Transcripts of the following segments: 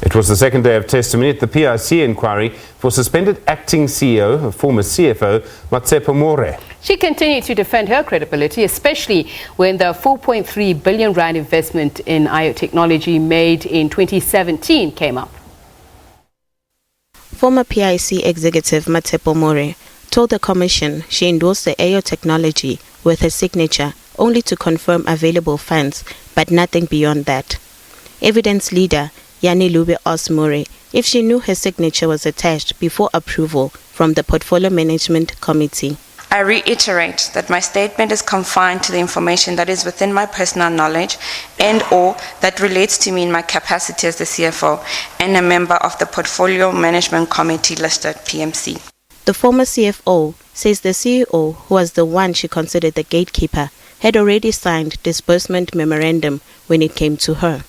It was the second day of testimony at the PIC Inquiry for suspended acting CEO, former CFO, Matshepo More. She continued to defend her credibility, especially when the 4.3 billion rand investment in Ayo Technology made in 2017 came up. Former PIC executive Matshepo More told the commission she endorsed the Ayo Technology with her signature only to confirm available funds, but nothing beyond that. Evidence leader Yani Lube asked More if she knew her signature was attached before approval from the Portfolio Management Committee. I reiterate that my statement is confined to the information that is within my personal knowledge and/or that relates to me in my capacity as the CFO and a member of the Portfolio Management Committee listed PMC. The former CFO says the CEO, who was the one she considered the gatekeeper, had already signed disbursement memorandum when it came to her.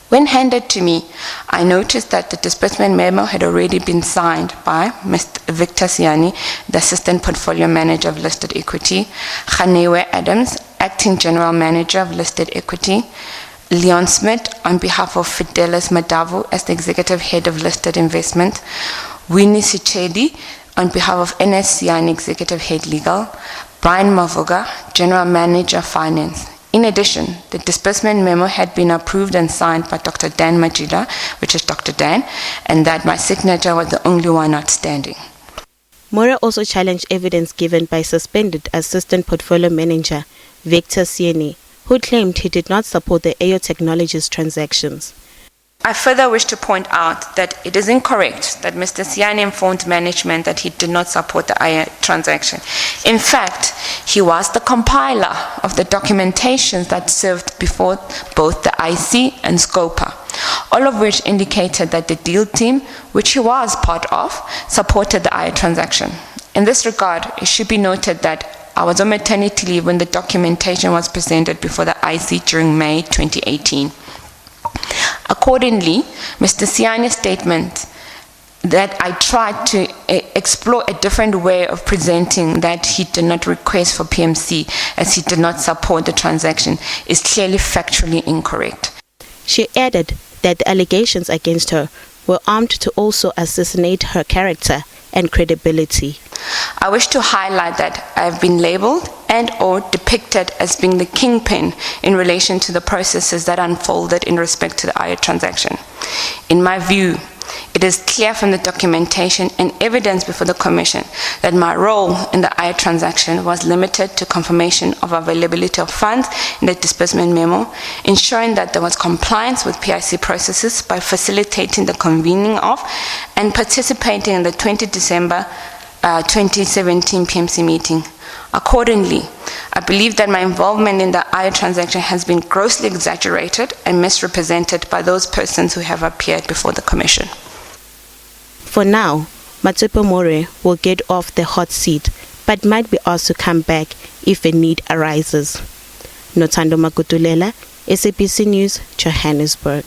When handed to me, I noticed that the disbursement memo had already been signed by Mr. Victor Siani, the Assistant Portfolio Manager of Listed Equity, Khanewe Adams, Acting General Manager of Listed Equity, Leon Smith on behalf of Fidelis Madavu as the Executive Head of Listed Investment, Winnie Sichedi on behalf of NS Siani Executive Head Legal, Brian Mavoga, General Manager Finance. In addition, the disbursement memo had been approved and signed by Dr. Dan Majida, which is Dr. Dan, and that my signature was the only one outstanding. More also challenged evidence given by suspended Assistant Portfolio Manager Victor Siani, who claimed he did not support the Ayo Technology's transactions. I further wish to point out that it is incorrect that Mr. Siani informed management that he did not support the Ayo transaction. In fact, he was the compiler of the documentation that served before both the IC and SCOPA, all of which indicated that the deal team, which he was part of, supported the Ayo transaction. In this regard, it should be noted that I was on maternity leave when the documentation was presented before the IC during May 2018. Accordingly, Mr. Siani's statement that I tried to explore a different way of presenting that he did not request for PMC as he did not support the transaction is clearly factually incorrect. She added that the allegations against her were armed to also assassinate her character and credibility. I wish to highlight that I have been labeled and/or depicted as being the kingpin in relation to the processes that unfolded in respect to the Ayo transaction. In my view, it is clear from the documentation and evidence before the Commission that my role in the Ayo transaction was limited to confirmation of availability of funds in the disbursement memo, ensuring that there was compliance with PIC processes by facilitating the convening of and participating in the 20 December 2017 PMC meeting. Accordingly, I believe that my involvement in the Ayo transaction has been grossly exaggerated and misrepresented by those persons who have appeared before the Commission. For now, Matshepo More will get off the hot seat, but might be asked to come back if a need arises. Nothando Makutulela, SABC News, Johannesburg.